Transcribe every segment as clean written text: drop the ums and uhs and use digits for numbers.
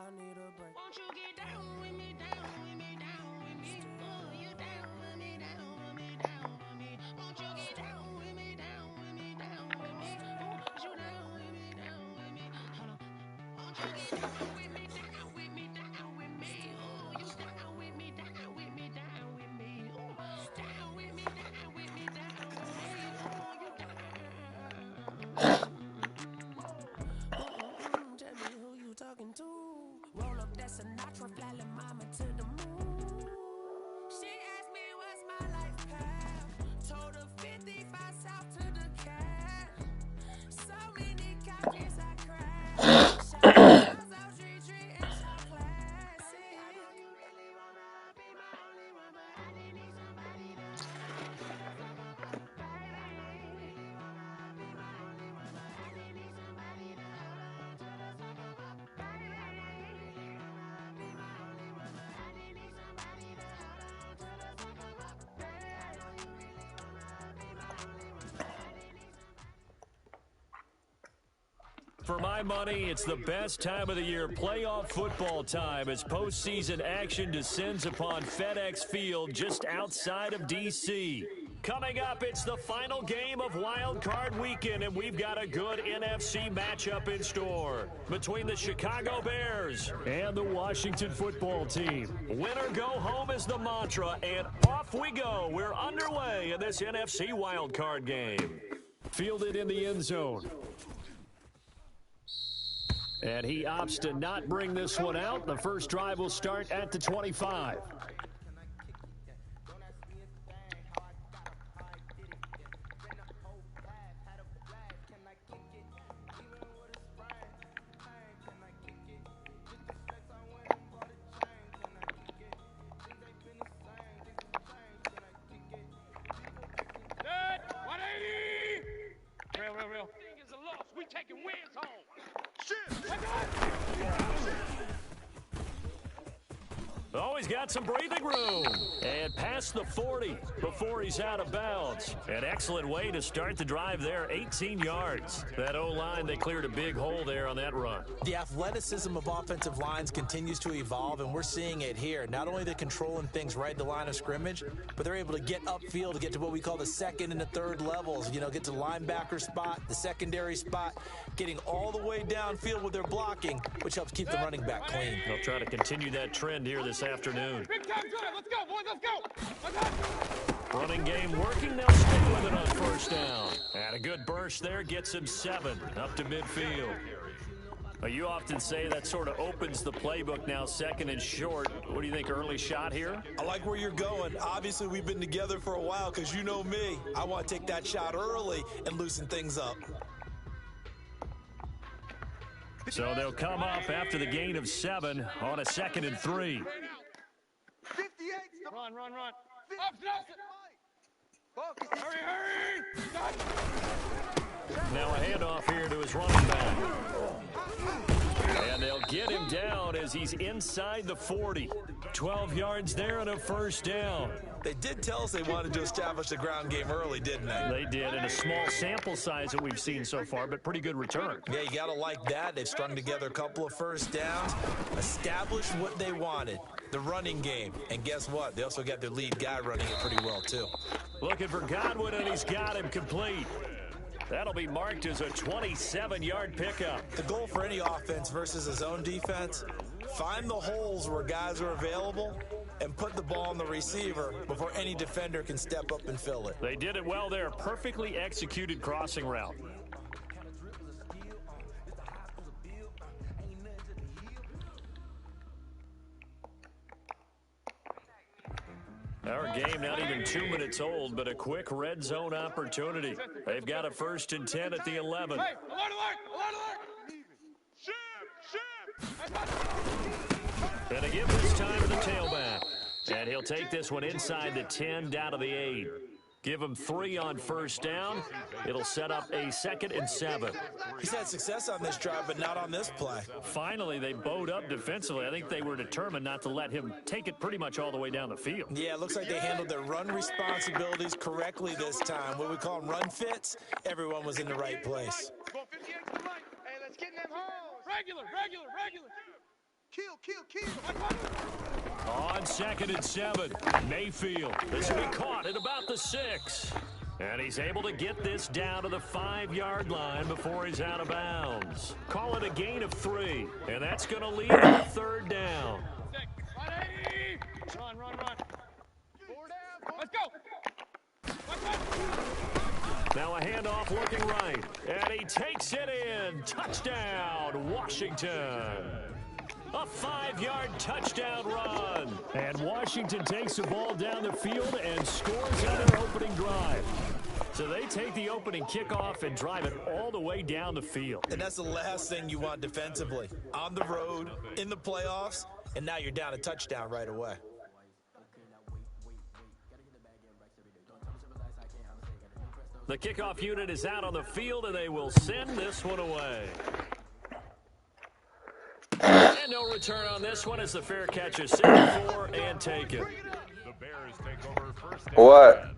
I need a break. Won't you get down with me, down with me, down with me? Oh, you down with me, down with me, down with me? Won't you get down with me, down with me, down with me? Oh, you down with me, down with me? Hold on. Won't you get down with me, down with me, down with me? Oh, you down with me, down with me, down with me? Oh, down with me, down with me, down with me? Oh, you down. Tell me who you talking to. Roll up that Sinatra, fly la mama to the moon. She asked me what's my life path. Told her 55 south to the cat. So many couches I crashed. Shout out Tree Tree and shout classy. I know you really wanna be my only one, but I didn't need somebody to For my money, it's the best time of the year, playoff football time, as postseason action descends upon FedEx Field just outside of D.C. Coming up, it's the final game of Wild Card Weekend, and we've got a good NFC matchup in store between the Chicago Bears and the Washington Football Team. Win or go home is the mantra, and off we go. We're underway in this NFC Wild Card game. Fielded in the end zone. And he opts to not bring this one out. The first drive will start at the 25. Real. Thing is a loss. We taking wins home. Oh, he's got some breathing room. And past the 40 before he's out of bounds. An excellent way to start the drive there, 18 yards. That O-line, they cleared a big hole there on that run. The athleticism of offensive lines continues to evolve, and we're seeing it here. Not only they're controlling things right at the line of scrimmage, but they're able to get upfield to get to what we call the second and the third levels. You know, get to the linebacker spot, the secondary spot, getting all the way downfield with their blocking, which helps keep the running back clean. They'll try to continue that trend here this afternoon. Big time good. Let's go, boys. Let's go. Running game working. They'll stick with it on first down. And a good burst there gets him 7 up to midfield. You often say that sort of opens the playbook now, second and short. What do you think, early shot here? I like where you're going. Obviously, we've been together for a while because you know me. I want to take that shot early and loosen things up. So they'll come up after the gain of 7 on a 2nd and 3. 58. Run. Up, Nelson. Hurry. Now a handoff here to his running back. And they'll get him down as he's inside the 40. 12 yards there and a first down. They did tell us they wanted to establish the ground game early, didn't they? They did, in a small sample size that we've seen so far, but pretty good return. Yeah, you got to like that. They've strung together a couple of first downs, established what they wanted, the running game. And guess what? They also got their lead guy running it pretty well, too. Looking for Godwin, and he's got him complete. That'll be marked as a 27-yard pickup. The goal for any offense versus his own defense, find the holes where guys are available and put the ball on the receiver before any defender can step up and fill it. They did it well there. Perfectly executed crossing route. Our game not even 2 minutes old, but a quick red zone opportunity. They've got a 1st and 10 at the 11. Hey, alert! Ship! And they give this time to the tailback. And he'll take this one inside the 10 down to the 8. Give him 3 on first down. It'll set up a 2nd and 7. He's had success on this drive, but not on this play. Finally, they bowed up defensively. I think they were determined not to let him take it pretty much all the way down the field. Yeah, it looks like they handled their run responsibilities correctly this time. What we call them run fits, everyone was in the right place. Hey, let's get in them holes. Regular. On 2nd and 7, Mayfield. This will be caught at about the 6. And he's able to get this down to the 5-yard line before he's out of bounds. Call it a gain of 3, and that's going to lead to a 3rd down. Run. Four down. Let's go. Now a handoff looking right, and he takes it in. Touchdown, Washington. A 5-yard touchdown run. And Washington takes the ball down the field and scores on their opening drive. So they take the opening kickoff and drive it all the way down the field. And that's the last thing you want defensively. On the road, in the playoffs, and now you're down a touchdown right away. The kickoff unit is out on the field, and they will send this one away. And no return on this one as the fair catch is set for and taken. The Bears take over first and What?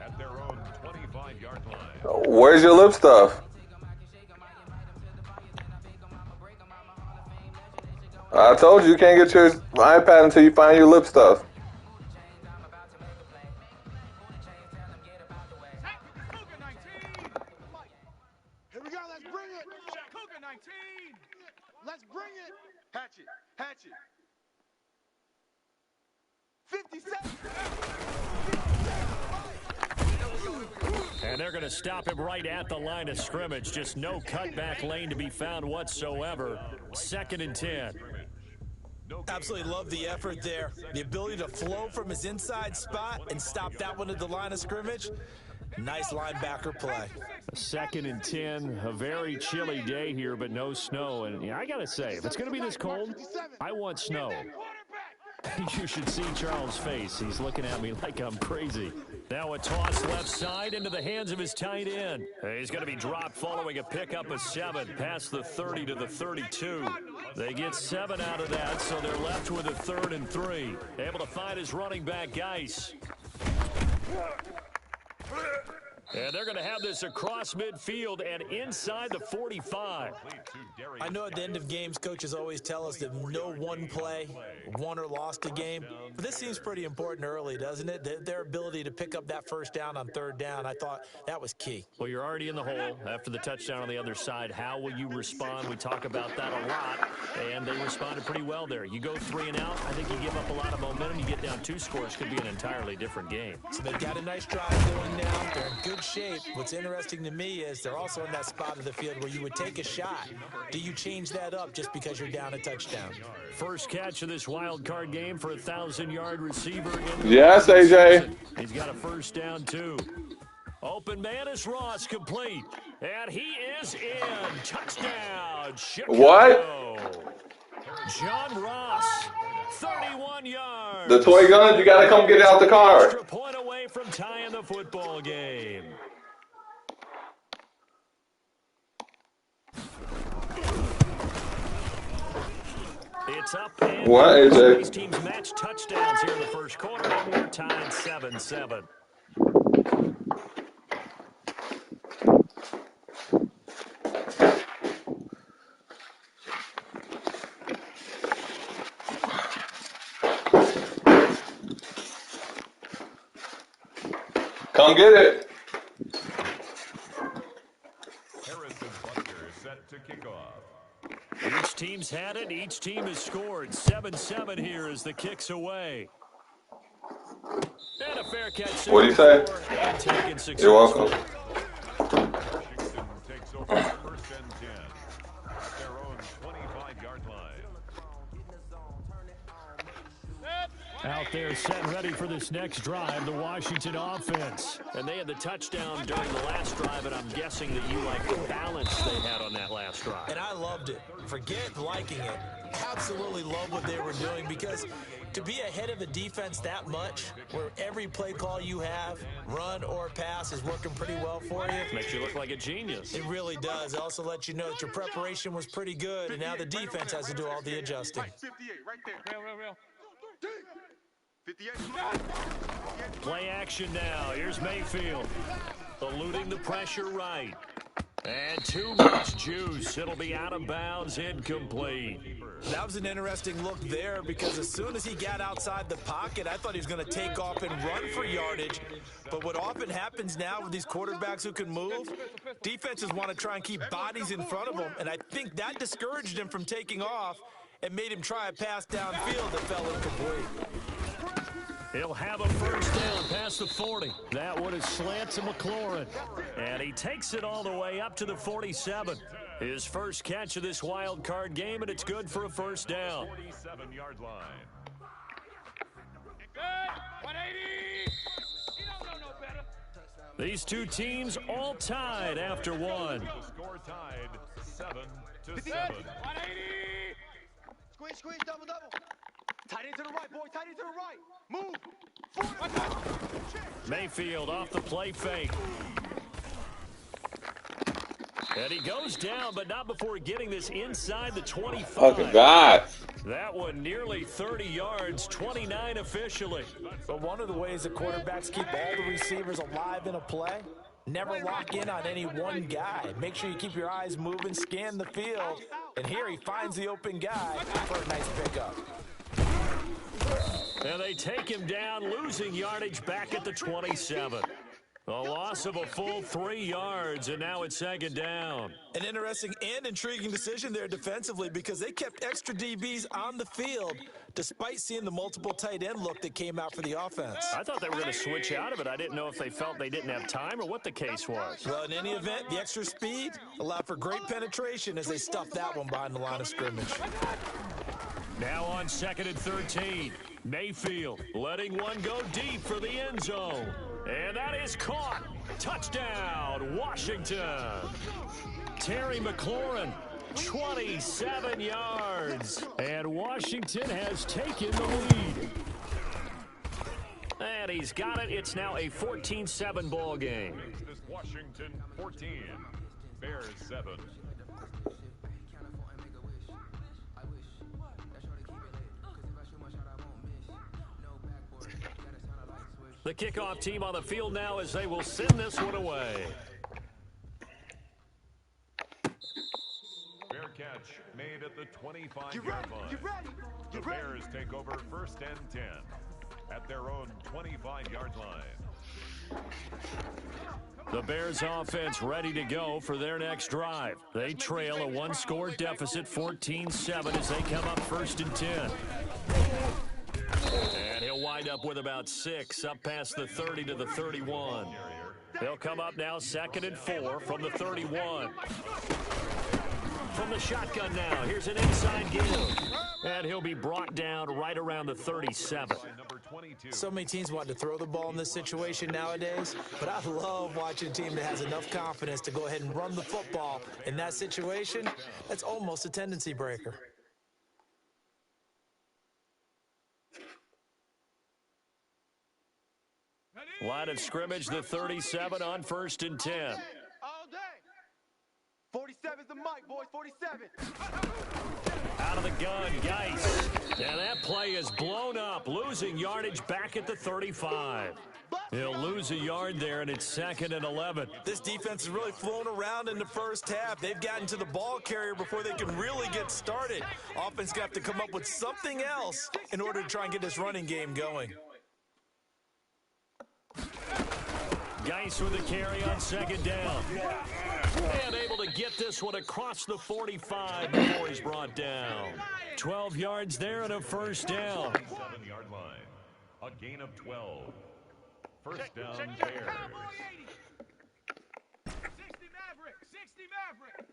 at their own 25-yard line. Where's your lip stuff? I told you can't get your iPad until you find your lip stuff. Here we go. Let's bring it. Cougar 19. Let's bring it. Hatchet. 57. And they're going to stop him right at the line of scrimmage. Just no cutback lane to be found whatsoever. 2nd and 10. Absolutely love the effort there. The ability to flow from his inside spot and stop that one at the line of scrimmage. Nice linebacker play. 2nd and 10. A very chilly day here, but no snow. And I got to say, if it's going to be this cold, I want snow. You should see Charles' face. He's looking at me like I'm crazy. Now a toss left side into the hands of his tight end. He's going to be dropped following a pickup of 7 past the 30 to the 32. They get 7 out of that, so they're left with a 3rd and 3. Able to find his running back, Geis. And they're going to have this across midfield and inside the 45. I know at the end of games, coaches always tell us that no one play won or lost a game. But this seems pretty important early, doesn't it? Their ability to pick up that first down on 3rd down, I thought that was key. Well, you're already in the hole after the touchdown on the other side. How will you respond? We talk about that a lot, and they responded pretty well there. You go 3 and out, I think you give up a lot of momentum. You get down 2 scores, could be an entirely different game. So they've got a nice drive going now. They're in good shape. What's interesting to me is they're also in that spot of the field where you would take a shot. Do you change that up just because you're down a touchdown? First catch of this wild card game for a 1,000-yard receiver. Yes, AJ. He's got a first down, too. Open man is Ross, complete. And he is in. Touchdown, Chicago. What? John Ross, 31 yards. The toy gun, you gotta come get it out the car. Extra point away from tying the football game. It's up and What, AJ? these teams match touchdowns here in the first quarter, and we're tied 7-7. Come get it. Harrison Butker is set to kick off. Each team's had it. Each team has scored. 7-7 here as the kick's away. And a fair catch. What do you say? And taken successfully. You're welcome. Washington takes over first and 10 at their own 25-yard line. Out there set and ready for this next drive, the Washington offense. And they had the touchdown during the last drive, and I'm guessing that you like the balance they had on that last drive. And I loved it. Forget liking it. Absolutely love what they were doing, because to be ahead of the defense that much, where every play call you have, run or pass, is working pretty well for you. Makes you look like a genius. It really does. It also lets you know that your preparation was pretty good, and now the defense has to do all the adjusting. 58 right there. Real. 58. Play action now. Here's Mayfield. Eluding the pressure right. And too much juice. It'll be out of bounds, incomplete. That was an interesting look there because as soon as he got outside the pocket, I thought he was going to take off and run for yardage. But what often happens now with these quarterbacks who can move, defenses want to try and keep bodies in front of them, and I think that discouraged him from taking off and made him try a pass downfield that fell incomplete. He'll have a first down past the 40. That one is slant to McLaurin. And he takes it all the way up to the 47. His first catch of this wild card game, and it's good for a first down. 47-yard line. Good. 180. You don't know no better. These two teams all tied after one. Score tied 7-7. 180. Squeeze, double. Tight end to the right, boy. Tight end to the right. Move. Mayfield off the play fake. And he goes down, but not before getting this inside the 25. Fucking God. That one nearly 30 yards, 29 officially. But one of the ways that quarterbacks keep all the receivers alive in a play, never lock in on any one guy. Make sure you keep your eyes moving, scan the field, and here he finds the open guy for a nice pickup. And they take him down, losing yardage back at the 27. A loss of a full 3 yards, and now it's second down. An interesting and intriguing decision there defensively because they kept extra DBs on the field despite seeing the multiple tight end look that came out for the offense. I thought they were going to switch out of it. I didn't know if they felt they didn't have time or what the case was. Well, in any event, the extra speed allowed for great penetration as they stuffed that one behind the line of scrimmage. Now on 2nd and 13. Mayfield letting one go deep for the end zone. And that is caught. Touchdown, Washington. Terry McLaurin, 27 yards. And Washington has taken the lead. And he's got it. It's now a 14-7 ball game. This Washington 14, Bears 7. The kickoff team on the field now as they will send this one away. Fair catch made at the 25-yard line. The Bears take over 1st and 10 at their own 25-yard line. The Bears offense ready to go for their next drive. They trail a one-score deficit, 14-7, as they come up 1st and 10. And he'll wind up with about 6 up past the 30 to the 31. They'll come up now 2nd and 4 from the 31. From the shotgun now, here's an inside give. And he'll be brought down right around the 37. So many teams want to throw the ball in this situation nowadays, but I love watching a team that has enough confidence to go ahead and run the football. In that situation, that's almost a tendency breaker. Line of scrimmage, the 37 on 1st and 10. All day. 47's the mic, boys. 47. Out of the gun, Geis. And that play is blown up, losing yardage back at the 35. He'll lose a yard there, and it's 2nd and 11. This defense has really flown around in the first half. They've gotten to the ball carrier before they can really get started. Offense got to come up with something else in order to try and get this running game going. Geis with the carry on 2nd down. And able to get this one across the 45 before he's brought down. 12 yards there and a first down. 7-yard line. A gain of 12. First down, Bears. 60 Maverick.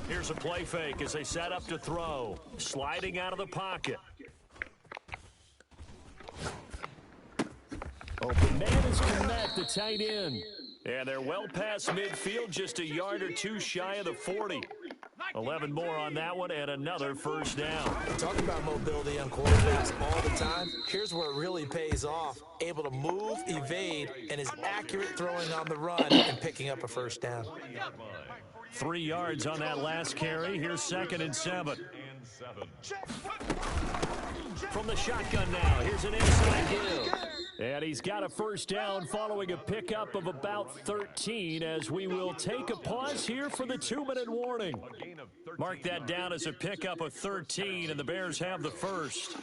Here's a play fake as they set up to throw. Sliding out of the pocket. Open man is Connect, the tight end. And they're well past midfield, just a yard or two shy of the 40. 11 more on that one and another first down. Talk about mobility on quarterbacks all the time. Here's where it really pays off. Able to move, evade, and is accurate throwing on the run and picking up a first down. 3 yards on that last carry. Here's 2nd and 7. And 7. From the shotgun now, here's an inside give. And he's got a first down following a pickup of about 13 as we will take a pause here for the 2-minute warning. Mark that down as a pickup of 13, and the Bears have the first.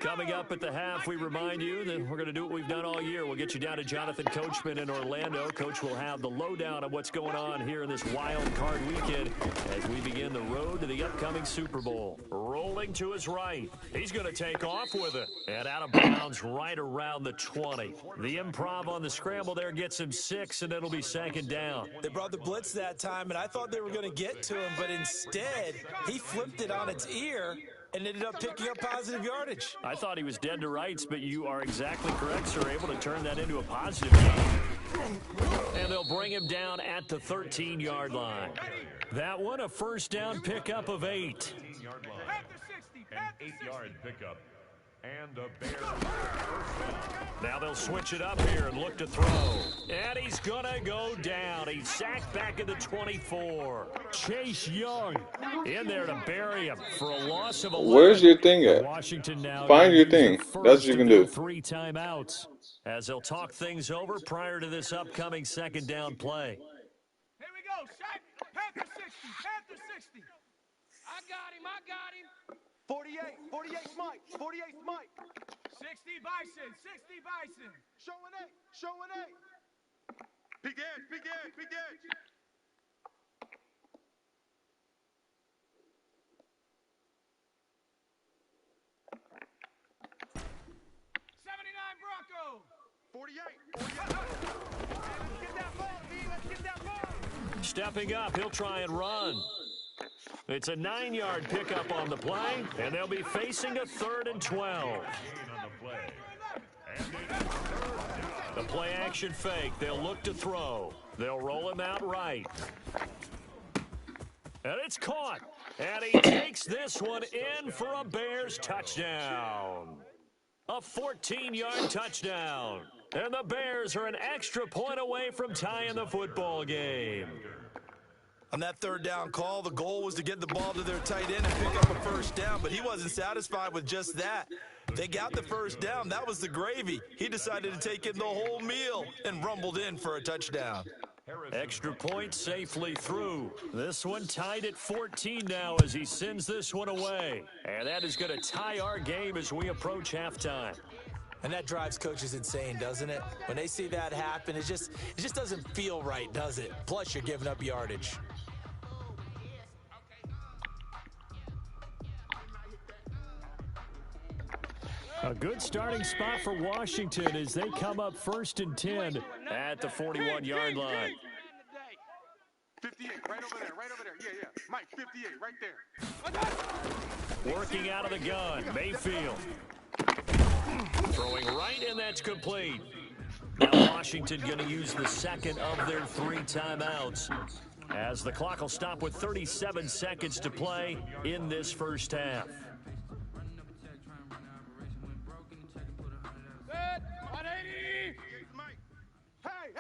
Coming up at the half, we remind you that we're going to do what we've done all year. We'll get you down to Jonathan Coachman in Orlando. Coach will have the lowdown of what's going on here in this wild card weekend as we begin the road to the upcoming Super Bowl. Rolling to his right. He's going to take off with it. And out of bounds right around the 20. The improv on the scramble there gets him 6, and it'll be second down. They brought the blitz that time, and I thought they were going to get to him, but instead he flipped it on its ear and ended up picking up positive yardage. I thought he was dead to rights, but you are exactly correct, sir. Able to turn that into a positive game. And they'll bring him down at the 13-yard line. That one, a first down pickup of 8. An 8-yard pickup. And a Bears first down. Now they'll switch it up here and look to throw. And he's going to go down. He's sacked back at the 24. Chase Young in there to bury him for a loss of 11. Where's your thing at? Washington now Find your thing. That's what you can do. 3 timeouts as they'll talk things over prior to this upcoming second down play. Here we go, Shaq. Panther 60, Panther 60. I got him. 48 Mike, 48 Mike. 60 Bison, 60 Bison. Showing 8. Big edge. 79 Bronco. 48. Let's get that ball, B. Let's get that ball. Stepping up, he'll try and run. It's a 9-yard pickup on the play, and they'll be facing a 3rd and 12. The play action fake. They'll look to throw. They'll roll him out right. And it's caught. And he takes this one in for a Bears touchdown. A 14-yard touchdown. And the Bears are an extra point away from tying the football game. On that third down call, the goal was to get the ball to their tight end and pick up a first down, but he wasn't satisfied with just that. They got the first down. That was the gravy. He decided to take in the whole meal and rumbled in for a touchdown. Extra point safely through. This one tied at 14 now as he sends this one away. And that is going to tie our game as we approach halftime. And that drives coaches insane, doesn't it? When they see that happen, it just doesn't feel right, does it? Plus, you're giving up yardage. A good starting spot for Washington as they come up 1st and 10 at the 41-yard line. 58, right over there. Yeah. Mike, 58, right there. Working out of the gun, Mayfield. Throwing right, and that's complete. Now Washington going to use the second of their 3 timeouts as the clock will stop with 37 seconds to play in this first half. Hey,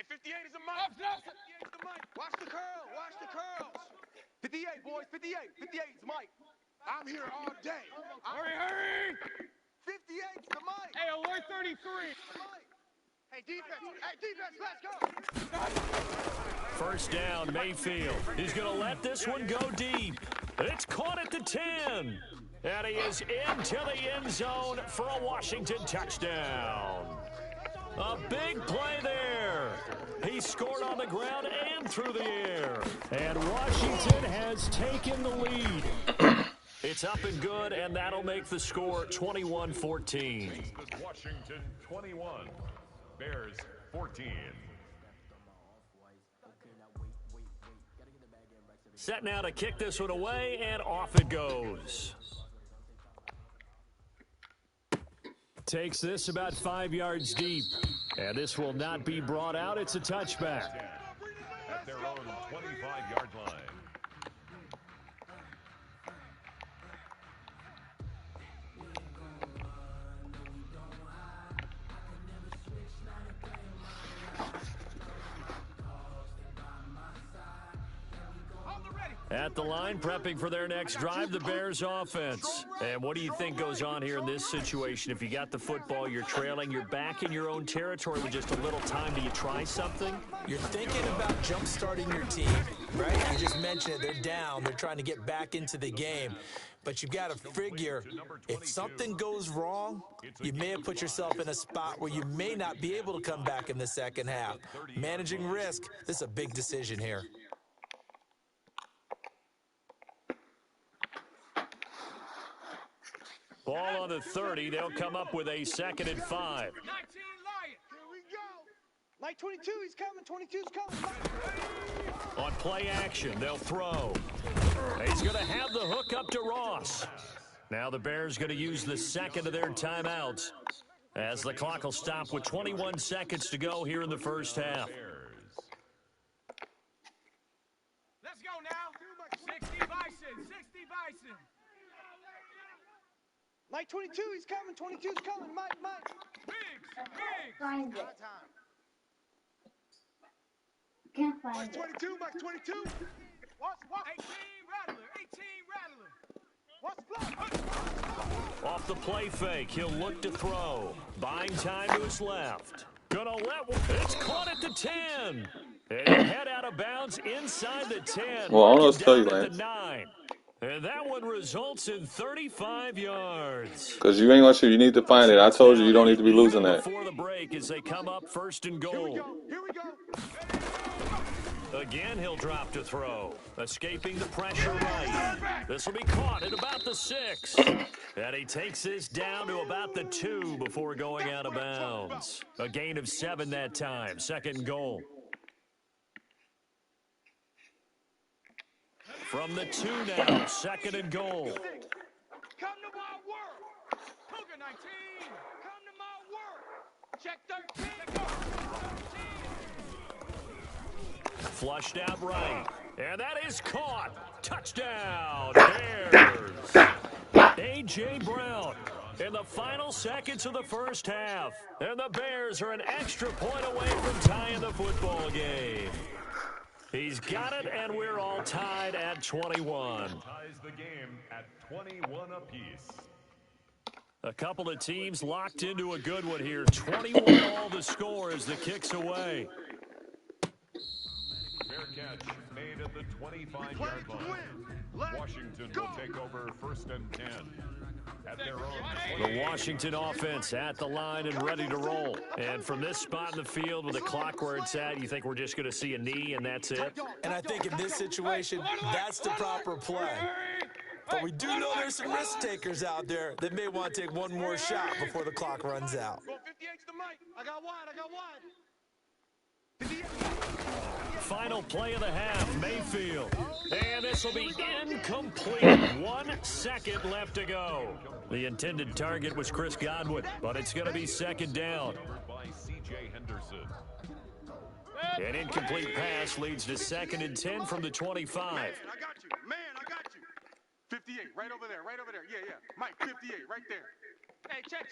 58 is a Mike. 58 is the Mike. Watch the curls. 58, boys, 58. 58 is Mike. I'm here all day. Hurry. 58 is the Mike. Hey, alert 33. Hey, defense, let's go. First down, Mayfield. He's going to let this one go deep. It's caught at the 10. And he is into the end zone for a Washington touchdown. A big play there. He scored on the ground and through the air. And Washington has taken the lead. It's up and good, and that'll make the score 21-14. Washington 21, Bears 14. Set now to kick this one away, and off it goes. Takes this about 5 yards deep. And this will not be brought out. It's a touchback. At their own 25-yard line. At the line, prepping for their next drive, the Bears offense. And what do you think goes on here in this situation? If you got the football, you're trailing, you're back in your own territory with just a little time. Do you try something? You're thinking about jump-starting your team, right? You just mentioned it. They're down. They're trying to get back into the game. But you've got to figure if something goes wrong, you may have put yourself in a spot where you may not be able to come back in the second half. Managing risk, this is a big decision here. Ball on the 30. They'll come up with a 2nd and 5. 19 Lion. Here we go. Like 22, he's coming. 22's coming. On play action, they'll throw. He's going to have the hook up to Ross. Now the Bears going to use the second of their timeouts as the clock will stop with 21 seconds to go here in the first half. Let's go now. 60 Bison. 60 Bison. Mike 22, he's coming. 22's coming. Mike. Biggs. Find it. Can't find Mike 22, Mike 22. Watch. 18 Rattler. Watch. Off the play fake, he'll look to throw. Buying time to his left. Gonna let one. It's caught at the 10. And he'll head out of bounds inside the 10. Well, I don't know what to tell you, Down at Lance. the 9. And that one results in 35 yards. Because you ain't gonna shoot. You need to find it. I told you don't need to be losing that. Before the break as they come up 1st and goal. Here we go. Again, he'll drop to throw. Escaping the pressure right. This will be caught at about the 6. And he takes this down to about the 2 before going out of bounds. A gain of 7 that time. 2nd and goal. From the 2 now. 2nd and goal. Come to my work. Cougar 19. Come to my work. Check 13. Flushed out right. And that is caught. Touchdown, Bears. A.J. Brown in the final seconds of the first half. And the Bears are an extra point away from tying the football game. He's got it, and we're all tied at 21. Ties the game at 21 apiece. A couple of teams locked into a good one here. 21 all the score as the kick's away. Fair catch made at the 25-yard line. Washington will take over 1st and 10 at their own. The Washington offense at the line and ready to roll. And from this spot in the field with the clock where it's at, you think we're just going to see a knee and that's it? And I think in this situation, that's the proper play. But we do know there's some risk takers out there that may want to take one more shot before the clock runs out. Go 58 to the mic. I got wide. Final play of the half, Mayfield. And this will be incomplete. 1 second left to go. The intended target was Chris Godwin, but it's going to be 2nd down. By C.J. Henderson. An incomplete pass leads to 2nd and 10 from the 25. Man, I got you. 58, right over there. Yeah. Mike, 58, right there. Hey, check.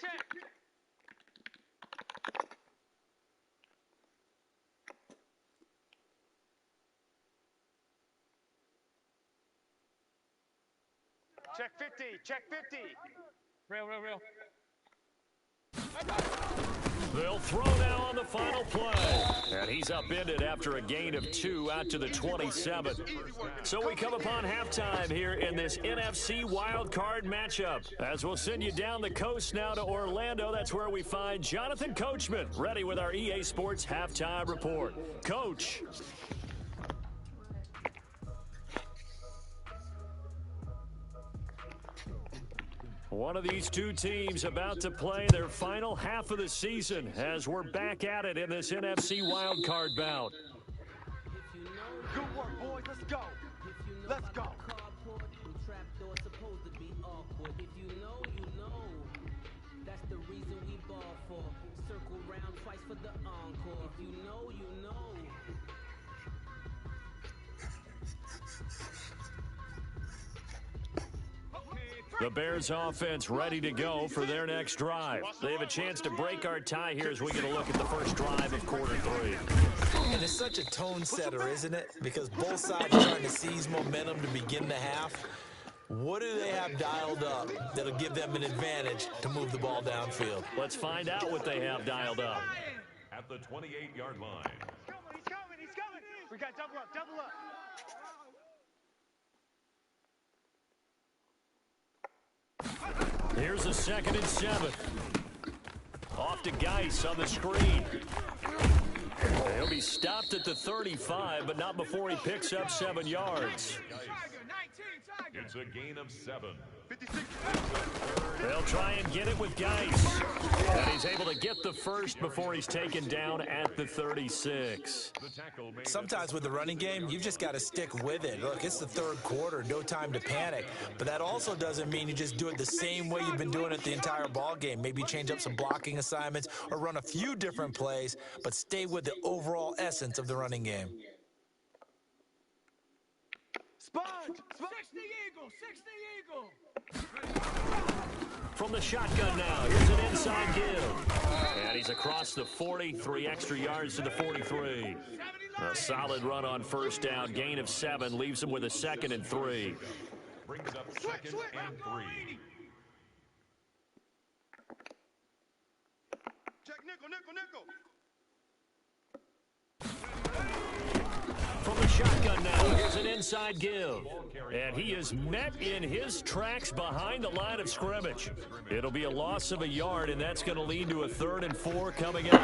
Check 50. Real. They'll throw now on the final play. And he's upended after a gain of 2 out to the 27. So we come upon halftime here in this NFC wildcard matchup. As we'll send you down the coast now to Orlando. That's where we find Jonathan Coachman ready with our EA Sports halftime report. Coach. One of these two teams about to play their final half of the season as we're back at it in this NFC wildcard bout. Good work, boys. Let's go. The Bears offense ready to go for their next drive. They have a chance to break our tie here as we get a look at the first drive of quarter 3. And it's such a tone setter, isn't it? Because both sides are trying to seize momentum to begin the half. What do they have dialed up that'll give them an advantage to move the ball downfield? Let's find out what they have dialed up. At the 28-yard line. He's coming. We got double up. Here's a 2nd and 7. Off to Geis on the screen. He'll be stopped at the 35, but not before he picks up 7 yards. It's a gain of 7. 56. They'll try and get it with Geis. And he's able to get the first before he's taken down at the 36. Sometimes with the running game, you've just got to stick with it. Look, it's the third quarter, no time to panic. But that also doesn't mean you just do it the same way you've been doing it the entire ball game. Maybe change up some blocking assignments or run a few different plays, but stay with the overall essence of the running game. Sponge. 60 Eagle. From the shotgun now, here's an inside give. And he's across the 40, 3 extra yards to the 43. A solid run on first down, gain of 7, leaves him with a 2nd and 3. Brings up 2nd and 3. Check nickel. From the shotgun now, here's an inside give. And he is met in his tracks behind the line of scrimmage. It'll be a loss of a yard, and that's going to lead to a 3rd and 4 coming up.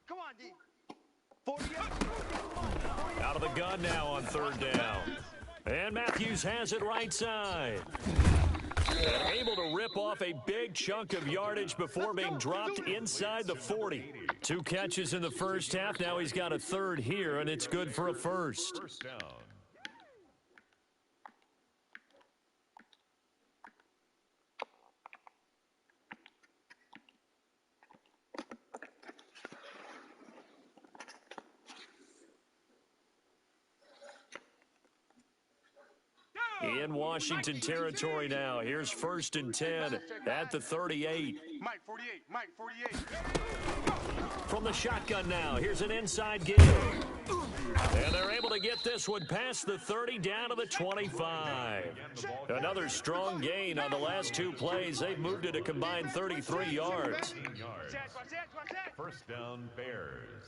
Come on, D. 48. Out of the gun now on 3rd down. And Matthews has it right side. And able to rip off a big chunk of yardage before being dropped inside the 40. 2 catches in the first half. Now he's got a 3rd here, and it's good for a first. First down. In Washington territory now. Here's 1st and 10 at the 38. Mike 48. From the shotgun now, here's an inside give. And they're able to get this one past the 30 down to the 25. Another strong gain on the last 2 plays. They've moved it a combined 33 yards. First down, Bears.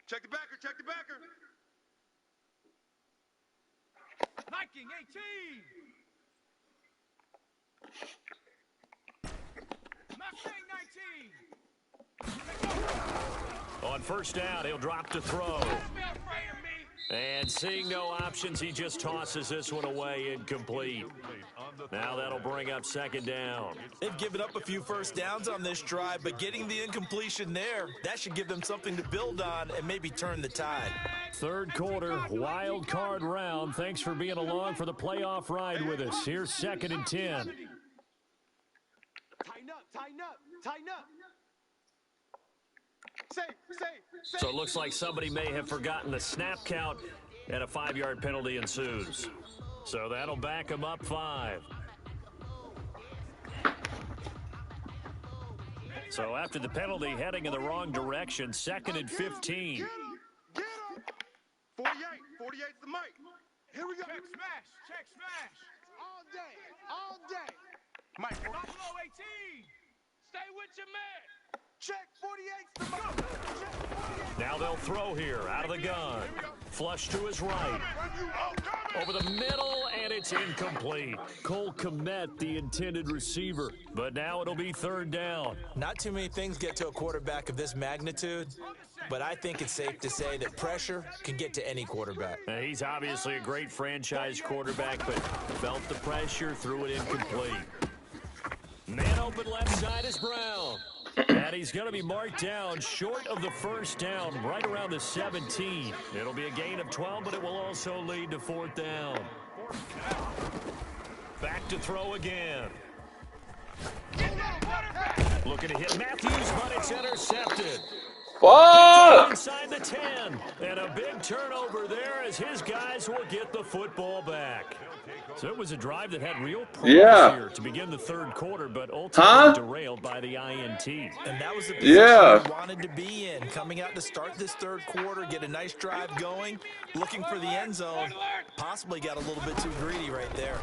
Check the backer. Viking 18. Mustang 19. On first down, he'll drop to throw. And seeing no options, he just tosses this one away incomplete. Now that'll bring up 2nd down. They've given up a few first downs on this drive, but getting the incompletion there, that should give them something to build on and maybe turn the tide. 3rd quarter, wild card round. Thanks for being along for the playoff ride with us. Here's 2nd and 10. Tighten up. Safe. So it looks like somebody may have forgotten the snap count, and a 5-yard penalty ensues. So that'll back him up 5. So after the penalty, heading in the wrong direction, 2nd and 15. Get him. 48's the mic. Here we go. Check smash. All day. Mike, Buffalo 18. Stay with your man. Check 48's the mic. Now they'll throw here, out of the gun. Flush to his right. Over the middle, and it's incomplete. Cole Kmet, the intended receiver. But now it'll be 3rd down. Not too many things get to a quarterback of this magnitude, but I think it's safe to say that pressure can get to any quarterback. He's obviously a great franchise quarterback, but felt the pressure, threw it incomplete. Man open left side is Brown. And he's going to be marked down short of the first down, right around the 17. It'll be a gain of 12, but it will also lead to 4th down. Back to throw again. Looking to hit Matthews, but it's intercepted. Fuck! Inside the 10. And a big turnover there as his guys will get the football back. So it was a drive that had real promise here to begin the third quarter, but ultimately derailed by the INT. And that was the position he wanted to be in, coming out to start this third quarter, get a nice drive going, looking for the end zone. Possibly got a little bit too greedy right there.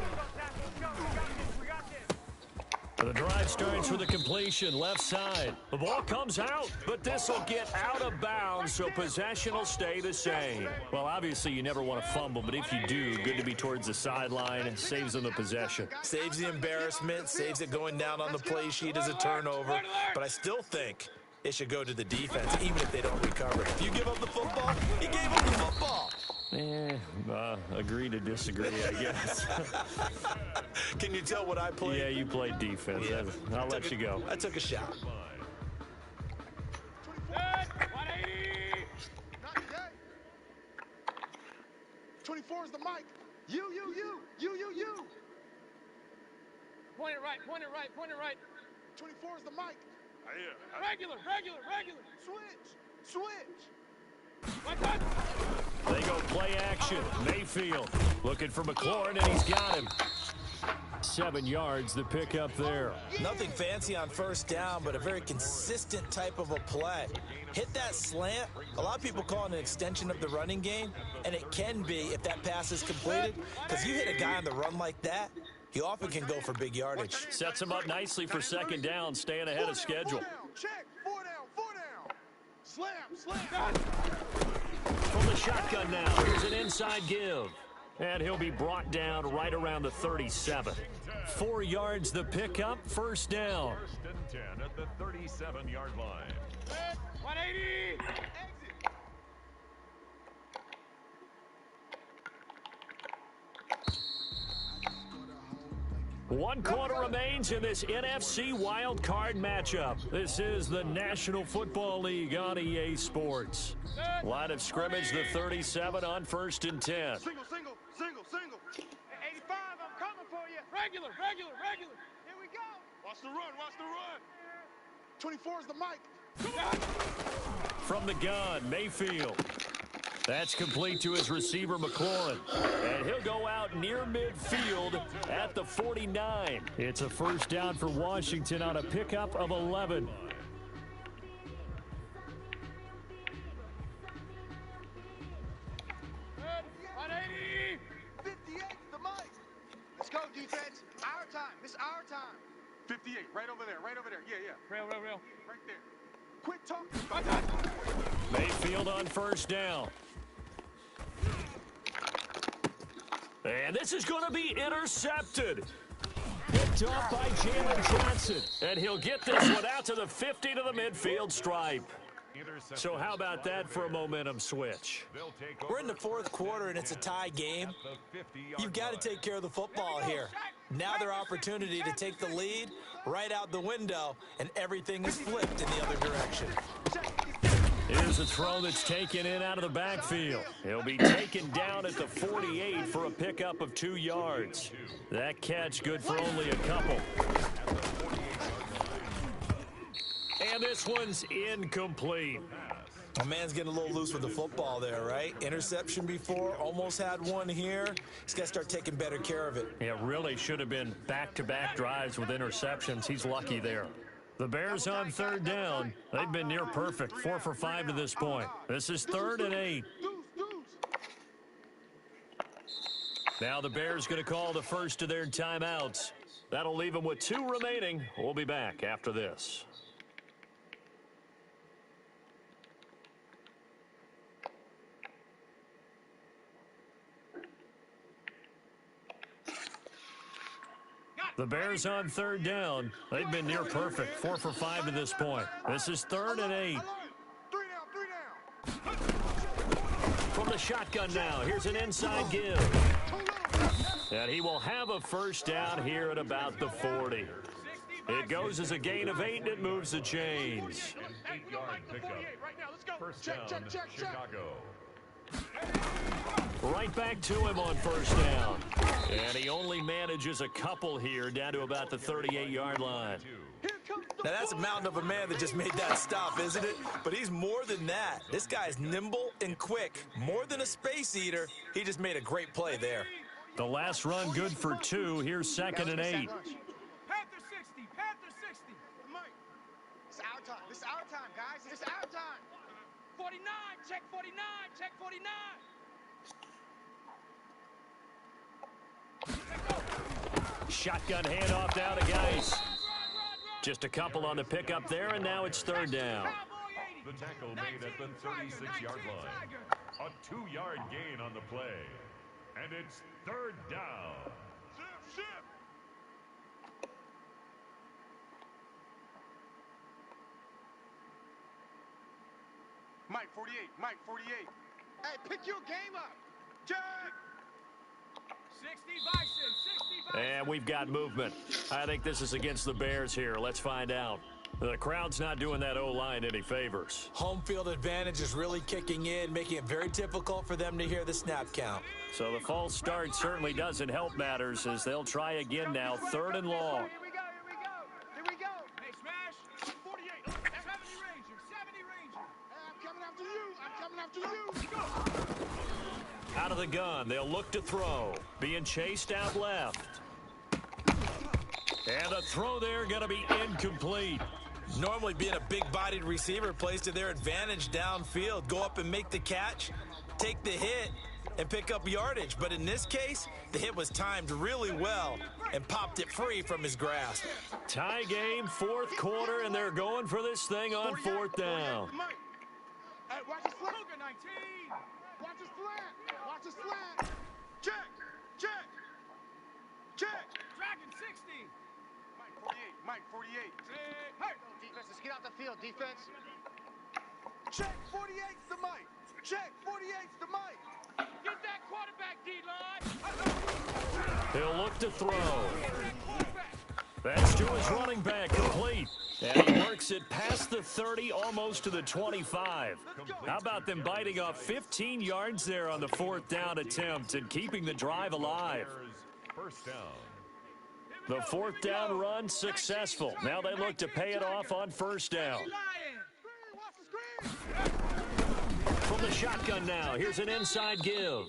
The drive starts with a completion, left side. The ball comes out, but this will get out of bounds, so possession will stay the same. Well, obviously, you never want to fumble, but if you do, good to be towards the sideline. It saves them the possession. Saves the embarrassment, saves it going down on the play sheet as a turnover. But I still think it should go to the defense, even if they don't recover. If you give up the football, you gave up the football. Agree to disagree, I guess. Can you tell what I played? Yeah, you played defense. Yeah. I'll let you go. I took a shot. 24 is the mic. You. Point it right. 24 is the mic. Regular. Switch. They go play action. Mayfield looking for McLaurin, and he's got him. 7 yards, the pickup there. Nothing fancy on first down, but a very consistent type of a play. Hit that slant. A lot of people call it an extension of the running game, and it can be if that pass is completed, because you hit a guy on the run like that, he often can go for big yardage. Sets him up nicely for second down, staying ahead of schedule. Check. 4 down. Slam. From the shotgun now, here's an inside give. And he'll be brought down right around the 37. 4 yards the pickup, first down. First and 10 at the 37-yard line. 180. One quarter remains in this NFC wild card matchup. This is the National Football League on EA Sports. Line of scrimmage, the 37 on first and 10. Single. 85, I'm coming for you. Regular. Here we go. Watch the run. 24 is the mic. From the gun, Mayfield. That's complete to his receiver, McLaurin. And he'll go out near midfield at the 49. It's a first down for Washington on a pickup of 11. 180. 58 is the mic. Let's go, defense. Our time. This is our time. 58, right over there. Yeah. Real. Right there. Quit talking. Mayfield on first down. And this is going to be intercepted. Picked off by Jalen Johnson. And he'll get this one out to the 50 to the midfield stripe. So how about that for a momentum switch? We're in the fourth quarter, and it's a tie game. You've got to take care of the football here. Now their opportunity to take the lead right out the window, and everything is flipped in the other direction. Here's a throw that's taken in out of the backfield. He'll be taken down at the 48 for a pickup of 2 yards. That catch good for only a couple. And this one's incomplete. A man's getting a little loose with the football there, right? Interception before, almost had one here. He's got to start taking better care of it. It really should have been back-to-back drives with interceptions. He's lucky there. The Bears on third down. They've been near perfect, 4 for 5 to this point. This is 3rd and 8. Now the Bears going to call the first of their timeouts. That'll leave them with 2 remaining. We'll be back after this. The Bears on third down. They've been near perfect, 4 for 5 to this point. This is 3rd and 8. 3 down. From the shotgun now, here's an inside give. And he will have a first down here at about the 40. It goes as a gain of 8, and it moves the chains. 8-yard pickup. First down, Chicago. Right back to him on first down. And he only manages a couple here down to about the 38-yard line. Here comes Now, that's a mountain of a man that just made that stop, isn't it? But he's more than that. This guy's nimble and quick. More than a space eater, he just made a great play there. The last run good for 2. Here's 2nd and 8. Panther 60, Panther 60. Mike, it's our time. This is our time, guys. It's our time. 49, check 49, check 49. Shotgun handoff down to Geis. Just a couple on the pickup there, and now it's 3rd down. The tackle made at the 36-yard line. A 2-yard gain on the play. And it's 3rd down. Shift. Mike 48, Mike 48. Hey, pick your game up. Jack. 60 Bison, 60 Bison. And we've got movement. I think this is against the Bears here. Let's find out. The crowd's not doing that O-line any favors. Home field advantage is really kicking in, making it very difficult for them to hear the snap count. So the false start certainly doesn't help matters as they'll try again now, 3rd and long. Here we go. Here we go. Hey, smash. 48, 70 Ranger, 70 Ranger. Hey, I'm coming after you. I'm coming after you. Out of the gun, they'll look to throw. Being chased out left. And the throw there going to be incomplete. Normally being a big-bodied receiver plays to their advantage downfield. Go up and make the catch, take the hit, and pick up yardage. But in this case, the hit was timed really well and popped it free from his grasp. Tie game, 4th quarter, and they're going for this thing on 4th down. Hey, watch the slant. 19. Watch the slant. Watch the slant. Check. Dragon 60. Mike 48. Hey. Defense, let's get out the field. Defense. Check 48's the Mike. Check 48's the Mike. Get that quarterback, D-line. He'll look to throw. That's to his running back, complete. And he works it past the 30, almost to the 25. How about them biting off 15 yards there on the 4th down attempt and keeping the drive alive? First down. The 4th down run successful. Now they look to pay it off on 1st down. From the shotgun now, here's an inside give.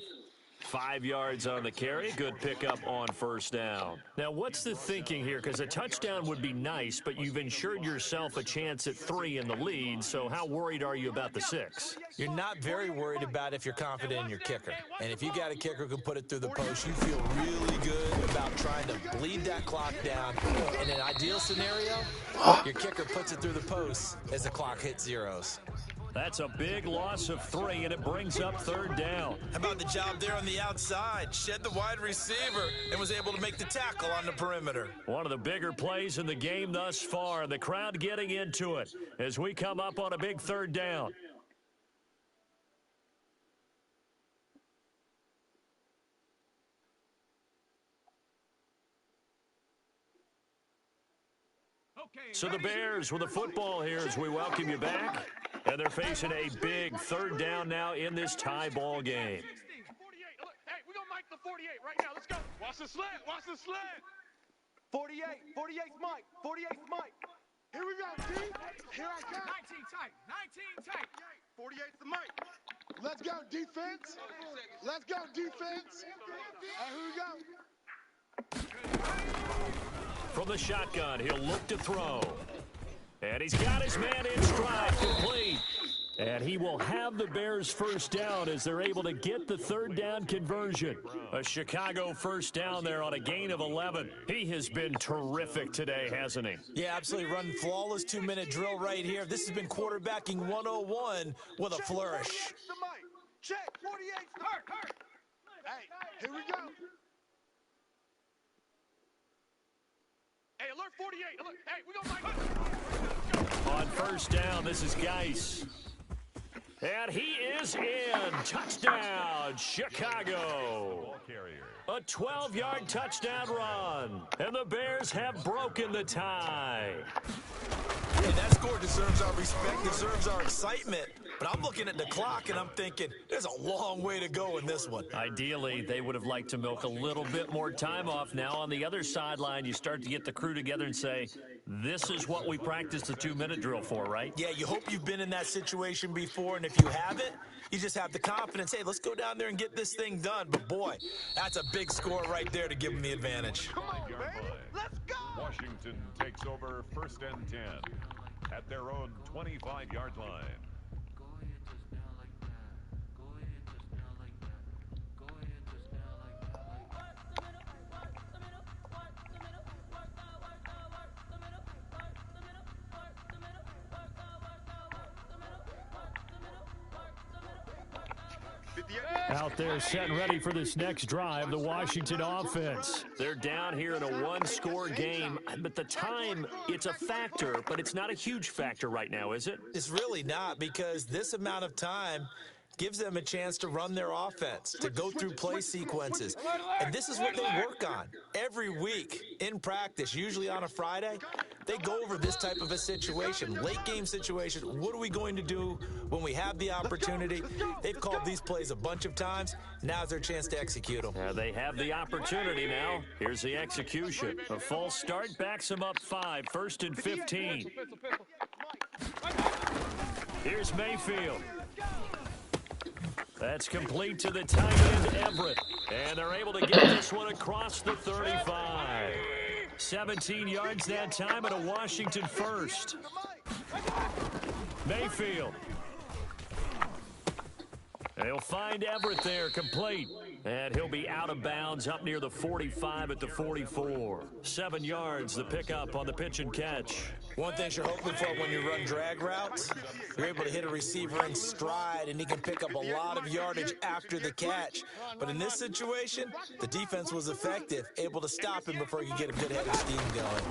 5 yards on the carry. Good pickup on 1st down. Now, what's the thinking here? Because a touchdown would be nice, but you've ensured yourself a chance at 3 in the lead, so how worried are you about the 6? You're not very worried about if you're confident in your kicker. And if you got a kicker who can put it through the post, you feel really good about trying to bleed that clock down. In an ideal scenario, your kicker puts it through the post as the clock hits zeros. That's a big loss of 3, and it brings up 3rd down. How about the job there on the outside? Shed the wide receiver and was able to make the tackle on the perimeter. One of the bigger plays in the game thus far. The crowd getting into it as we come up on a big 3rd down. So the Bears with the football here as we welcome you back. And they're facing a big 3rd down now in this tie ball game. 48. Hey, we're going to mic the 48 right now. Let's go. Watch the slant. 48. 48's Mike. 48's Mike. Here we go, D. Here I come. 19 tight, 19 tight. 48's the Mike. Let's go, defense. Let's go, defense. And here we go. From the shotgun, he'll look to throw. And he's got his man in stride, complete. And he will have the Bears 1st down as they're able to get the 3rd down conversion. A Chicago 1st down there on a gain of 11. He has been terrific today, hasn't he? Yeah, absolutely. Running flawless 2-minute drill right here. This has been quarterbacking 101 with a flourish. Check, 48's hurt. Hey, here we go. Hey, alert 48. Alert. Hey, we gonna mic. On 1st down, this is Geis. And he is in. Touchdown, Chicago. A 12-yard touchdown run. And the Bears have broken the tie. Yeah, that score deserves our respect, deserves our excitement. But I'm looking at the clock, and I'm thinking, there's a long way to go in this one. Ideally, they would have liked to milk a little bit more time off. Now, on the other sideline, you start to get the crew together and say, This is what we practiced the 2-minute drill for, right? Yeah, you hope you've been in that situation before, and if you haven't, you just have the confidence, hey, let's go down there and get this thing done. But, boy, that's a big score right there to give them the advantage. Come on, baby. Let's go. Washington takes over 1st and 10 at their own 25-yard line. Out there set and ready for this next drive, the Washington offense. They're down here in a one-score game, but the time, it's a factor, but it's not a huge factor right now, is it? It's really not, because this amount of time gives them a chance to run their offense, to go through play sequences. And this is what they work on every week in practice, usually on a Friday. They go over this type of a situation, late game situation. What are we going to do when we have the opportunity? They've called these plays a bunch of times. Now's their chance to execute them. They have the opportunity now. Here's the execution. A false start backs them up 5, 1st and 15. Here's Mayfield. That's complete to the tight end, Everett. And they're able to get this one across the 35. 17 yards that time and a Washington first. Mayfield. They'll find Everett there, complete. And he'll be out of bounds up near the 45 at the 44. 7 yards, the pickup on the pitch and catch. One thing you're hoping for when you run drag routes, you're able to hit a receiver in stride, and he can pick up a lot of yardage after the catch. But in this situation, the defense was effective, able to stop him before he could get a good head of steam going.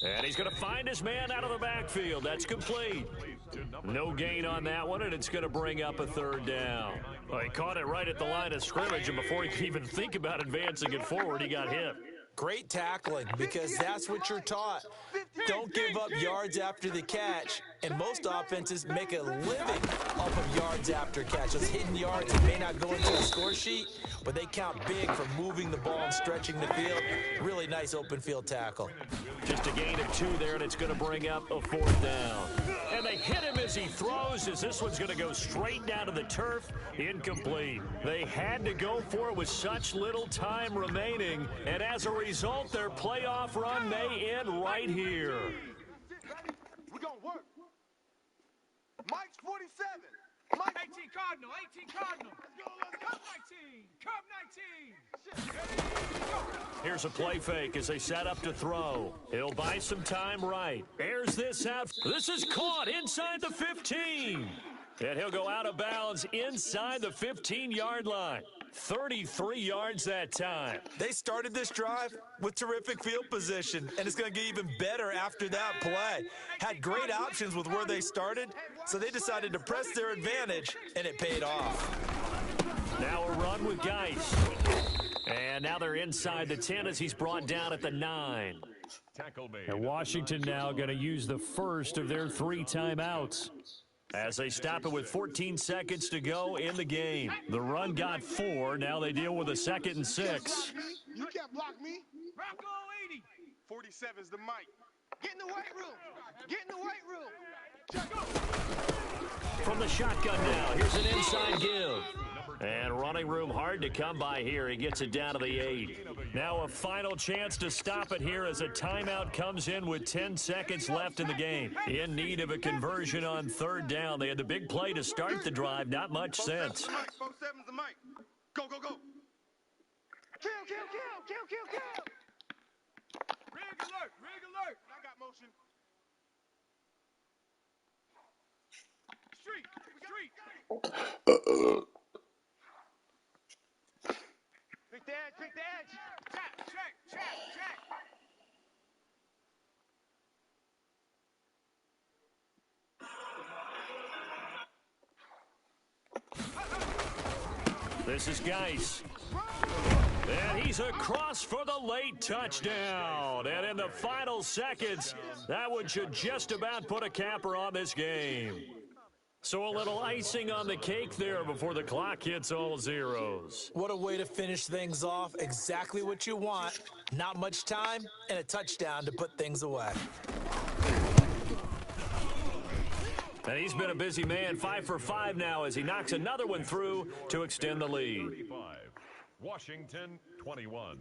And he's going to find his man out of the backfield. That's complete. No gain on that one, and it's going to bring up a 3rd down. Well, he caught it right at the line of scrimmage, and before he could even think about advancing it forward, he got hit. Great tackling, because that's what you're taught. Don't give up yards after the catch, and most offenses make a living off of yards after catch. Those hidden yards that may not go into the score sheet, but they count big for moving the ball and stretching the field. Really nice open field tackle. Just a gain of 2 there, and it's going to bring up a 4th down. And they hit him as he throws, as this one's going to go straight down to the turf. Incomplete. They had to go for it with such little time remaining, and as a result, their playoff run may end right here. We're going to work. Mike's 47. Mike 18 Cardinal, 18 Cardinal. Cup 19, Cup 19. Here's a play fake as they set up to throw. He'll buy some time right. Airs this out. This is caught inside the 15. And he'll go out of bounds inside the 15-yard line. 33 yards that time. They started this drive with terrific field position, and it's going to get even better after that play. Had great options with where they started, so they decided to press their advantage, and it paid off. Now a run with Geis. And now they're inside the 10 as he's brought down at the 9. And Washington now going to use the first of their 3 timeouts as they stop it with 14 seconds to go in the game. The run got 4. Now they deal with a 2nd and 6. You can't block me. Rocco 80. 47's the mic. Get in the weight room. Get in the weight room. From the shotgun now, here's an inside give. And running room hard to come by here. He gets it down to the 8. Now a final chance to stop it here as a timeout comes in with 10 seconds left in the game. In need of a conversion on 3rd down. They had the big play to start the drive. Not much sense. 47's the mic. Go, go, go. Kill, kill, kill, kill, kill, kill. Rig alert, rig alert. I got motion. Street, street. Pick the edge, pick the edge. Check, check, check, check. This is Geis. And he's across for the late touchdown. And in the final seconds, that one should just about put a capper on this game. So a little icing on the cake there before the clock hits all zeros. What a way to finish things off. Exactly what you want. Not much time and a touchdown to put things away. And he's been a busy man, 5 for 5 now as he knocks another one through to extend the lead. 35, Washington 21.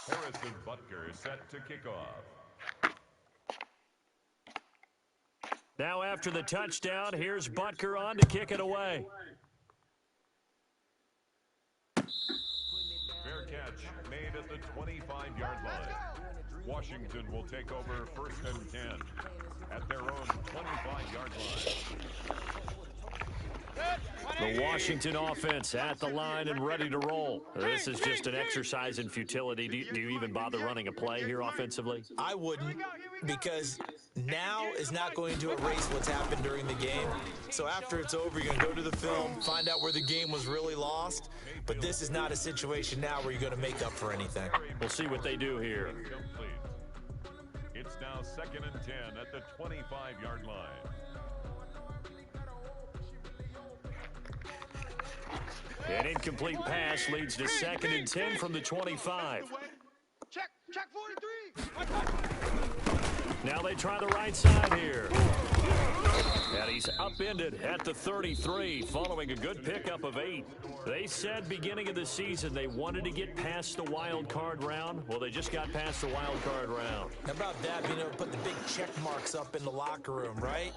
Harrison Butker set to kick off. Now after the touchdown, here's Butker on to kick it away. Fair catch made at the 25-yard line. Washington will take over 1st and 10 at their own 25-yard line. The Washington offense at the line and ready to roll. This is just an exercise in futility. Do you even bother running a play here offensively? I wouldn't, because now is not going to erase what's happened during the game. So after it's over, you're going to go to the film, find out where the game was really lost. But this is not a situation now where you're going to make up for anything. We'll see what they do here. It's now 2nd and 10 at the 25-yard line. An incomplete pass leads to 2nd and 10 from the 25. Check 43. Now they try the right side here. And he's upended at the 33 following a good pickup of 8. They said beginning of the season they wanted to get past the wild card round. Well, they just got past the wild card round. How about that, being able to put the big check marks up in the locker room, right?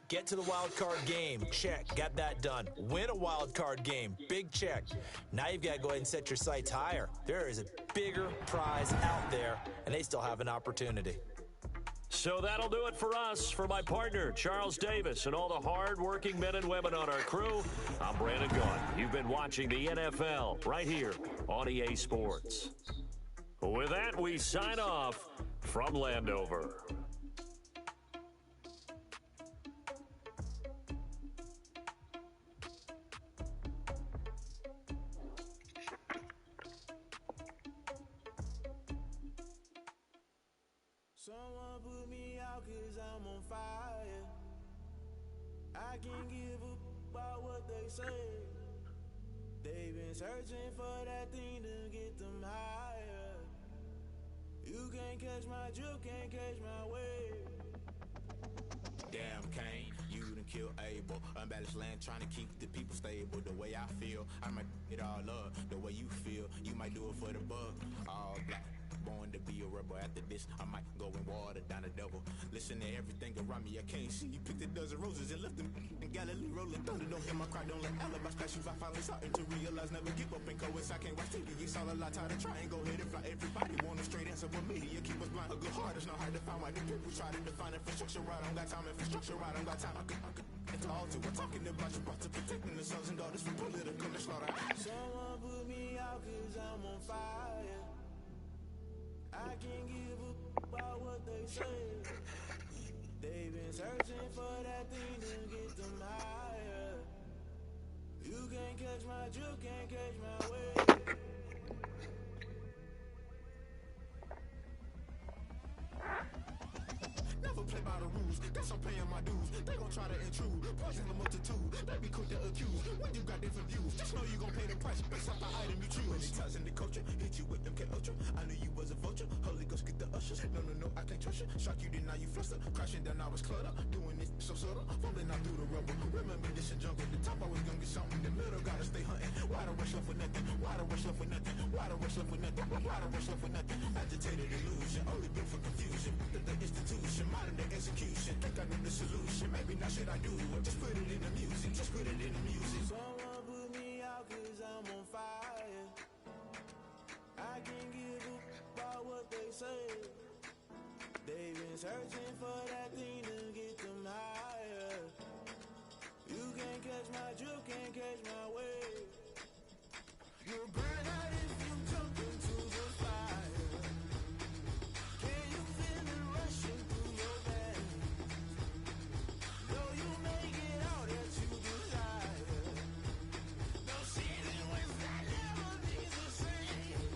Get to the wild card game, check, got that done. Win a wild card game, big check. Now you've got to go ahead and set your sights higher. There is a bigger prize out there, and they still have an opportunity. So that'll do it for us. For my partner, Charles Davis, and all the hard-working men and women on our crew, I'm Brandon Gaughan. You've been watching the NFL right here on EA Sports. With that, we sign off from Landover. Someone put me out 'cause I'm on fire. I can't give up about what they say. They've been searching for that thing to get them higher. You can't catch my drift, can't catch my wave. Damn, Kane, you done killed Abel. Unbalanced land, trying to keep the people stable. The way I feel, I might it all up. The way you feel, you might do it for the buck. All black. Born to be a rebel. After this, I might go and water down the devil. Listen to everything around me, I can't see. You picked a dozen roses and left them in Galilee rolling thunder. Don't hear my cry, don't let alibis crash. I finally starting to realize, never give up and coincide. I can't watch TV, it's all a lot, tired of trying. Go ahead and fly. Everybody want a straight answer, but media keep us blind. A good heart is not hard to find. Why the people try to define infrastructure right? I don't got time, infrastructure right, I don't got time. I could it's all to we're talking about you, about to protecting the sons and daughters from political and slaughter. Someone put me out 'cause I'm on fire. I can't give up about what they say. They've been searching for that thing to get them higher. You can't catch my drift, can't catch my wave. Never play by the rules, guess I'm paying my dues. They gon' try to intrude, poison the multitude. They be quick to accuse, when you got different views. Just know you gon' pay the price, based off the item you choose. Many times in the culture, hit you with them K Ultra. I knew you was a vulture, Holy Ghost get the ushers. No, I can't trust you. Shock you, then now you fluster. Crashing down, I was cluttered. Doing this so subtle, falling out through the rubble. Remember this and jungle, the top I was gonna get something. The middle gotta stay hunting. Why the rush left for nothing? Why the rush left for nothing? Why the rush left for nothing? Why the rush left for nothing? Agitated illusion, only built for confusion. The institution, modern day execution. Think I know the solution, maybe not should I do it? Just put it in the music, just put it in the music. Someone put me out 'cause I'm on fire. I can't give up about what they say. They've been searching for that thing to get them higher. You can't catch my drift, can't catch my wave. You'll burn out if you jump into the fire. Can you feel it rushing through your veins? Though you make it all that you desire. No ceiling when that never be the same.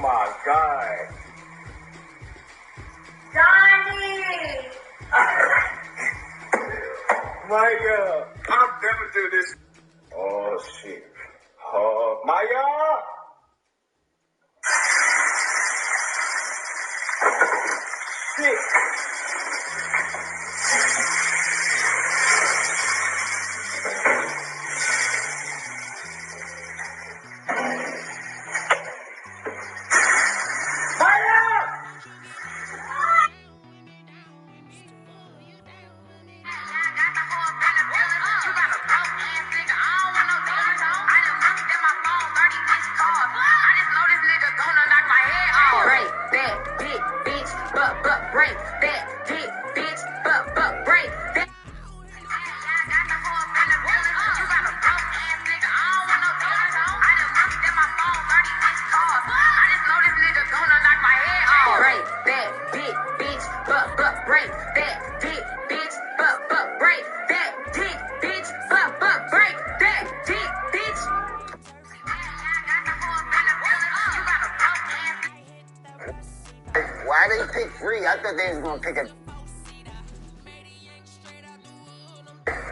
my God. Johnny! Maya, I'm never do this. Oh, shit. Oh, Maya! Shit. Why they pick free? I thought they was gonna pick a.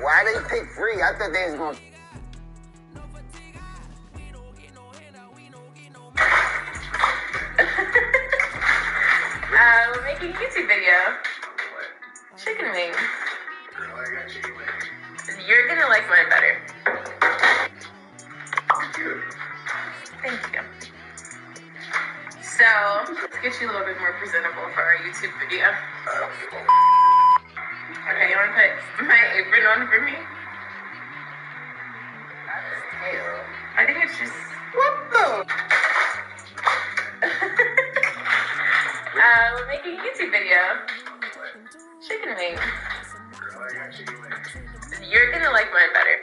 Why they pick free? I thought they was gonna. We're making a YouTube video. Chicken wings. You're gonna like mine better. Thank you. So, let's get you a little bit more presentable for our YouTube video. Okay, you wanna put my apron on for me? I think it's just... What the? We're making a YouTube video. Chicken wings. You're gonna like mine better.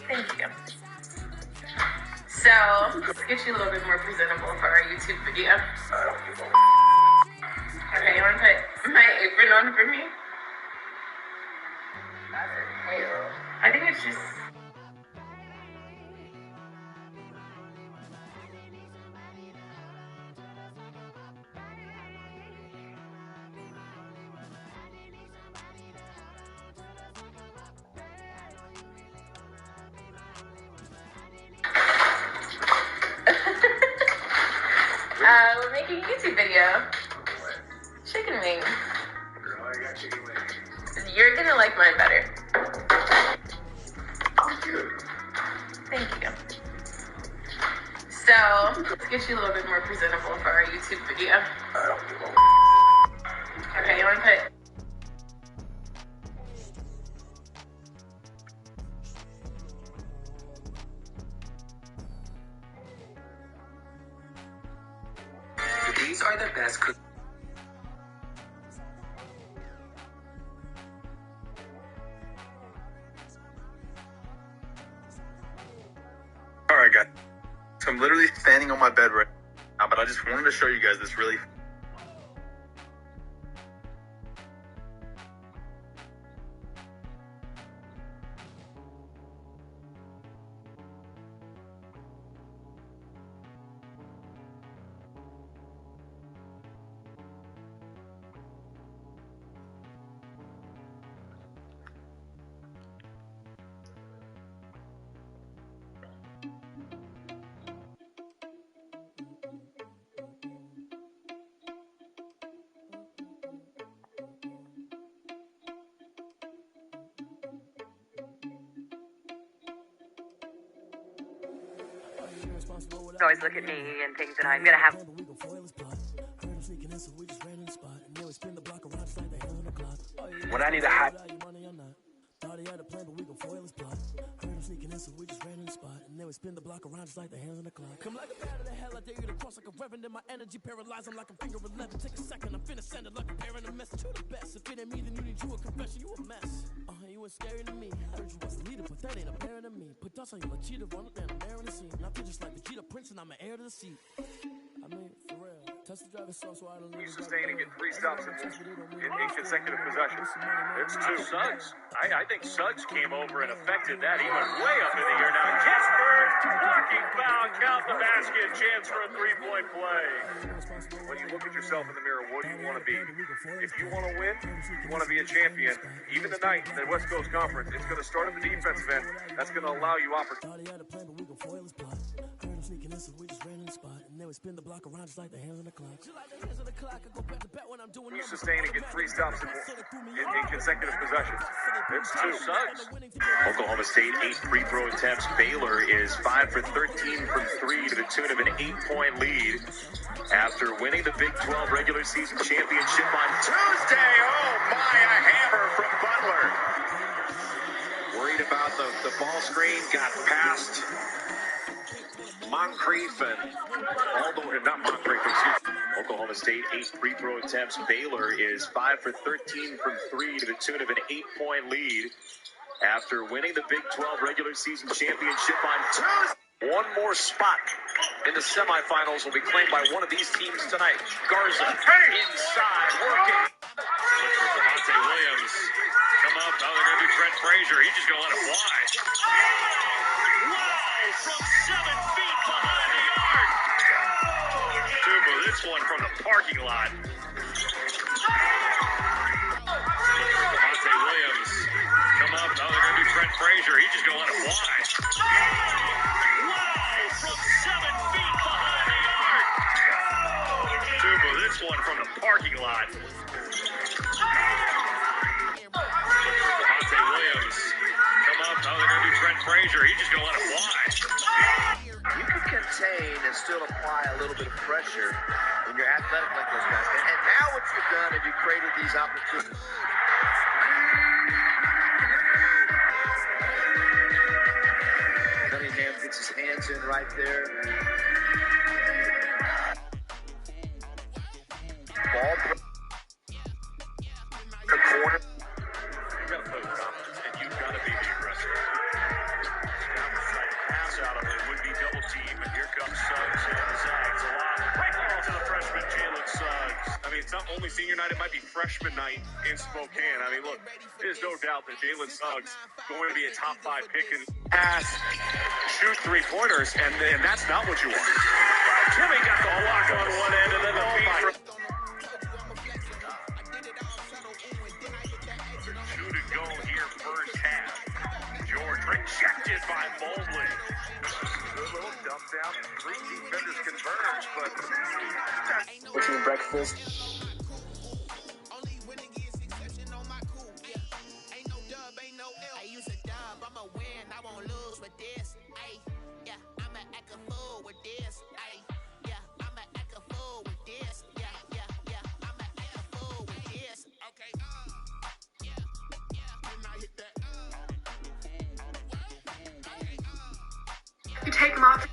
Thank you. So, let's get you a little bit more presentable for our YouTube video. Okay, you wanna put my apron on for me? I think it's just... we're making a YouTube video. Chicken wings. You're gonna like mine better. Thank you. So, let's get you a little bit more presentable for our YouTube video. Okay, you wanna put... These are the best cookies. Alright guys, so I'm literally standing on my bed right now, but I just wanted to show you guys this really always look at me and think that I'm gonna have. When I need a hot. Spin the block around just like the hands on the clock. Come like a bat of the hell, I dare you to cross like a reverend. In my energy paralyzed, I'm like a finger 11. Take a second, I'm finna send it like a parent a message to the best. If it ain't me, then you need you a confession, you a mess. You ain't scary to me. I heard you was a leader, but that ain't apparent to me. Put dust on you like cheetah, run up there and I'm in the scene. Not just like Vegeta Prince and I'm an heir to the seat. I mean, for real. Test the driver so I don't need sustaining it 3 stops in consecutive possessions. It's 2. Suggs. I think Suggs came over and affected that. He went way up in the air now. Kispert, blocking foul. count the basket. Chance for a three-point play. When you look at yourself in the mirror, what do you want to be? If you want to win, you want to be a champion. Even tonight in the West Coast Conference, it's going to start at the defensive end. That's going to allow you opportunity. You sustain and get 3 stops in consecutive possessions. It's 2. Suggs. Oklahoma State 8 free throw attempts. Baylor is 5 for 13 from 3 to the tune of an 8-point lead after winning the Big 12 regular season championship on Tuesday. Oh my, a hammer from Butler. Worried about the ball screen, got past Moncrief and not Moncrief, excuse me. Oklahoma State 8 free throw attempts. Baylor is 5 for 13 from 3 to the tune of an 8-point lead after winning the Big 12 regular season championship on Tuesday. One more spot in the semifinals will be claimed by one of these teams tonight. Garza inside working. Devontae Williams come up. Now they're going to do Trent Frazier. He's just going to let it fly. Wow! From 7 feet behind the arc. Tuba, this one from the parking lot. Devontae Williams come up. Now they're going to do Trent Frazier. He's just going to let it fly. From 7 feet behind the arc. Tuba, this one from the parking lot. Devontae Williams come up. Now they're going to do Trent Frazier. He's just going to let it fly. You can contain and still apply a little bit of pressure when you're athletic like those guys. And now what you've done is you created these opportunities. Cunningham gets his hands in right there. Ball the corner. You've got to play with confidence, and you've got to be the aggressor. Down the side pass out of it would be double team, and here comes Suggs and Zags a lot. Right ball to the freshman Jalen Suggs. I mean, it's not only senior night, it might be freshman night in Spokane. I mean, look, there's no doubt that Jalen Suggs is going to be a top 5 pick in pass, shoot 3-pointers, and that's not what you want. Timmy got the block on one end, and then the feed from go here first half. George rejected by Mobley. Good little dump down. 3 defenders converge, but Between breakfast. You take them off.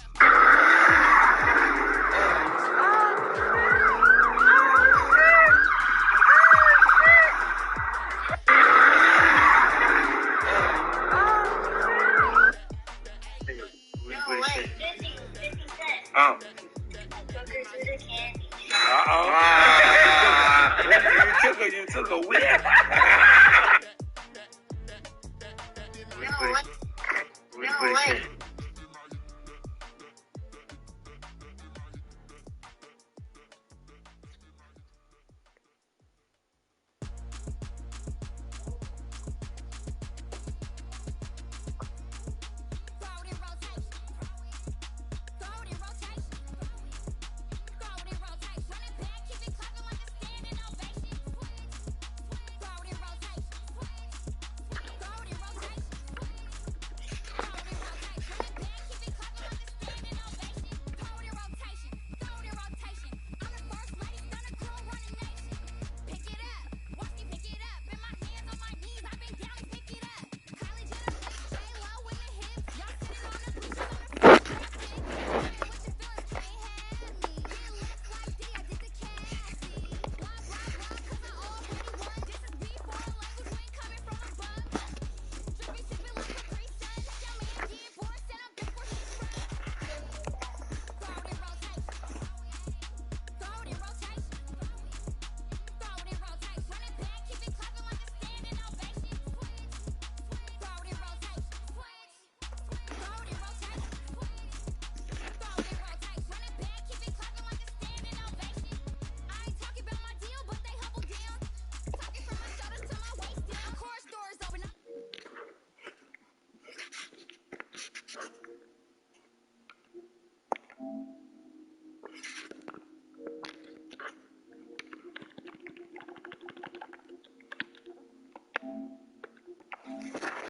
Oh. You took a whip. No way.